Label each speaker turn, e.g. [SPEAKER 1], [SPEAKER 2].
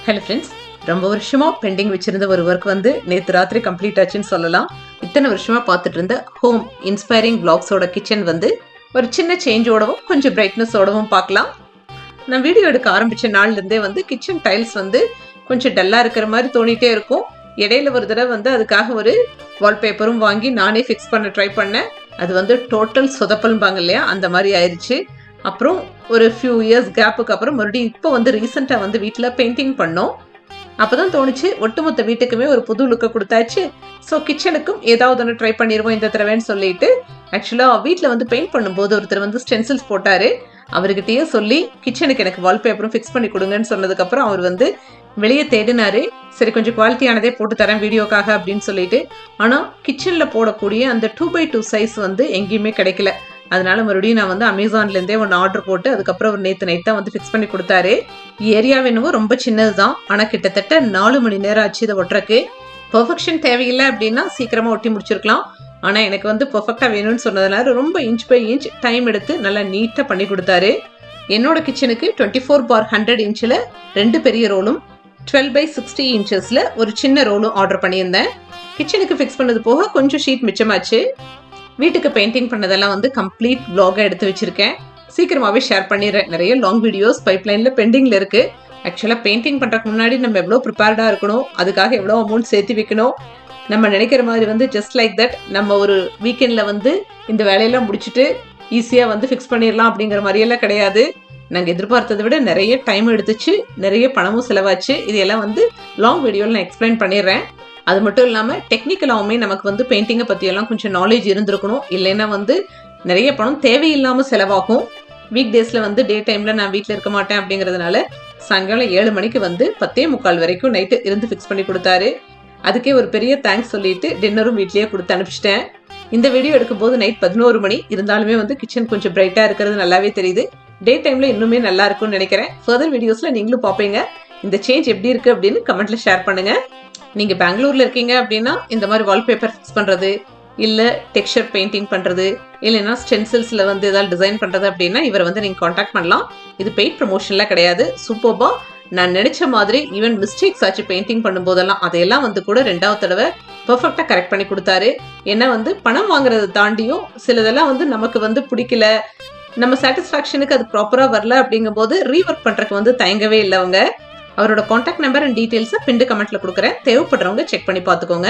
[SPEAKER 1] Hello friends, ரொம்ப வருஷமாக bending வச்சுருந்த ஒரு ஒர்க் வந்து நேற்று ராத்திரி கம்ப்ளீட் ஆச்சுன்னு சொல்லலாம். இத்தனை வருஷமாக பார்த்துட்டு இருந்த ஹோம் இன்ஸ்பைரிங் பிளாக்ஸோட கிச்சன் வந்து ஒரு சின்ன சேஞ்சோடவும் கொஞ்சம் பிரைட்னஸோடவும் பார்க்கலாம். நான் வீடியோ எடுக்க ஆரம்பித்த நாள்லேருந்தே வந்து கிச்சன் டைல்ஸ் வந்து கொஞ்சம் டல்லாக இருக்கிற மாதிரி தோணிகிட்டே இருக்கும். இடையில ஒரு தடவை வந்து அதுக்காக ஒரு வால்பேப்பரும் வாங்கி நானே ஃபிக்ஸ் பண்ண ட்ரை பண்ணேன். அது வந்து டோட்டல் சொதப்பல்பாங்க இல்லையா, அந்த மாதிரி ஆயிடுச்சு. அப்புறம் ஒரு ஃபியூ இயர்ஸ் கேப்புக்கு அப்புறம் மறுபடியும் இப்போ வந்து ரீசெண்டாக வந்து வீட்டில் பெயிண்டிங் பண்ணோம். அப்போ தான் தோணுச்சு ஒட்டுமொத்த வீட்டுக்குமே ஒரு புது லுக்கை கொடுத்தாச்சு. ஸோ கிச்சனுக்கும் ஏதாவது ஒன்று ட்ரை பண்ணிடுவோம் இந்த தடவைன்னு சொல்லிட்டு, ஆக்சுவலாக வீட்டில் வந்து பெயிண்ட் பண்ணும்போது ஒருத்தர் வந்து ஸ்டென்சில்ஸ் போட்டார். அவர்கிட்டயே சொல்லி கிச்சனுக்கு எனக்கு வால்பேப்பரும் ஃபிக்ஸ் பண்ணி கொடுங்கன்னு சொன்னதுக்கப்புறம் அவர் வந்து வெளியே தேடினாரு. சரி, கொஞ்சம் குவாலிட்டியானதே போட்டு தரேன் வீடியோக்காக அப்படின்னு சொல்லிட்டு. ஆனால் கிச்சனில் போடக்கூடிய அந்த 2x2 சைஸ் வந்து எங்கேயுமே கிடைக்கல. அதனால மறுபடியும் நான் வந்து அமேசான்லேருந்தே ஒன்று ஆர்டர் போட்டு அதுக்கப்புறம் ஒரு நேற்று நைட் தான் வந்து ஃபிக்ஸ் பண்ணி கொடுத்தாரு. ஏரியா வேணுமோ ரொம்ப சின்னது தான், ஆனால் கிட்டத்தட்ட 4 மணி நேரம் ஆச்சு இதை ஒட்டுறக்கு. பெர்ஃபெக்ஷன் தேவையில்லை அப்படின்னா சீக்கிரமாக ஒட்டி முடிச்சிருக்கலாம். ஆனால் எனக்கு வந்து பெர்ஃபெக்டாக வேணும்னு சொன்னதுனால ரொம்ப இன்ச் பை இன்ச் டைம் எடுத்து நல்லா நீட்டாக பண்ணி கொடுத்தாரு. என்னோட கிச்சனுக்கு 24x100 இன்ச்சில் 2 பெரிய ரோலும் 12x60 இன்ச்சஸில் ஒரு சின்ன ரோலும் ஆர்டர் பண்ணியிருந்தேன். கிச்சனுக்கு ஃபிக்ஸ் பண்ணது போக கொஞ்சம் ஷீட் மிச்சமாச்சு. வீட்டுக்கு பெயிண்டிங் பண்ணதெல்லாம் வந்து கம்ப்ளீட் vlog-ஆ எடுத்து வச்சிருக்கேன். சீக்கிரமாகவே ஷேர் பண்ணிடுறேன். நிறைய லாங் வீடியோஸ் பைப்லைனில் பெண்டிங்கில் இருக்குது. ஆக்சுவலாக பெயிண்டிங் பண்ணுறதுக்கு முன்னாடி நம்ம எவ்வளோ ப்ரிப்பேர்டாக இருக்கணும், அதுக்காக எவ்வளோ அமௌண்ட் சேர்த்து வைக்கணும். நம்ம நினைக்கிற மாதிரி வந்து ஜஸ்ட் லைக் தட் நம்ம ஒரு வீக்கெண்டில் வந்து இந்த வேலையெல்லாம் முடிச்சுட்டு ஈஸியாக வந்து ஃபிக்ஸ் பண்ணிடலாம் அப்படிங்கிற மாதிரியெல்லாம் கிடையாது. நாங்கள் எதிர்பார்த்ததை விட நிறைய டைம் எடுத்துச்சு, நிறைய பணமும் செலவாச்சு. இதையெல்லாம் வந்து லாங் வீடியோவில் நான் எக்ஸ்பிளைன் பண்ணிடுறேன். அது மட்டும் இல்லாமல் டெக்னிக்கலாகவுமே நமக்கு வந்து பெயிண்டிங்கை பற்றியெல்லாம் கொஞ்சம் நாலேஜ் இருந்திருக்கணும். இல்லைன்னா வந்து நிறைய பணம் தேவையில்லாமல் செலவாகும். வீக் டேஸில் வந்து டே டைமில் நான் வீட்டில் இருக்க மாட்டேன் அப்படிங்கிறதுனால சாயங்காலம் 7 மணிக்கு வந்து 10:45 வரைக்கும் நைட்டு இருந்து ஃபிக்ஸ் பண்ணி கொடுத்தாரு. அதுக்கே ஒரு பெரிய தேங்க்ஸ் சொல்லிட்டு டின்னரும் வீட்லேயே கொடுத்து அனுப்பிச்சிட்டேன். இந்த வீடியோ எடுக்கும்போது நைட் 11 மணி இருந்தாலுமே வந்து கிச்சன் கொஞ்சம் பிரைட்டாக இருக்கிறது நல்லாவே தெரியுது. டே டைமில் இன்னுமே நல்லா இருக்கும்னு நினைக்கிறேன். ஃபர்தர் வீடியோஸில் நீங்களும் பார்ப்பீங்க. இந்த சேஞ்ச் எப்படி இருக்குது அப்படின்னு கமெண்ட்டில் ஷேர் பண்ணுங்கள். நீங்கள் பெங்களூரில் இருக்கீங்க அப்படின்னா இந்த மாதிரி வால்பேப்பர் ஃபிக்ஸ் பண்ணுறது, இல்லை டெக்ஸ்சர் பெயிண்டிங் பண்ணுறது, இல்லைன்னா ஸ்டென்சில்ஸில் வந்து ஏதாவது டிசைன் பண்ணுறது அப்படின்னா இவரை வந்து நீங்கள் காண்டாக்ட் பண்ணலாம். இது பெய்ட் ப்ரமோஷன்லாம் கிடையாது. சூப்பர்பாக நான் நினச்ச மாதிரி ஈவன் மிஸ்டேக்ஸ் ஆச்சு பெயிண்டிங் பண்ணும்போதெல்லாம் அதையெல்லாம் வந்து கூட 2வது தடவை பர்ஃபெக்டாக கரெக்ட் பண்ணி கொடுத்தாரு. ஏன்னா வந்து பணம் வாங்குறதை தாண்டியும் சிலதெல்லாம் வந்து நமக்கு வந்து பிடிக்கல, நம்ம சாட்டிஸ்ஃபேக்ஷனுக்கு அது ப்ராப்பராக வரல அப்படிங்கும்போது ரீஒர்க் பண்ணுறதுக்கு வந்து தயங்கவே இல்லை அவங்க. அவரோட காண்டாக்ட் நம்பர் அண்ட் டீட்டெயில்ஸை பின்டு கமெண்ட்ல கொடுக்குறேன். தேவைப்படுறவங்க செக் பண்ணி பார்த்துக்கோங்க.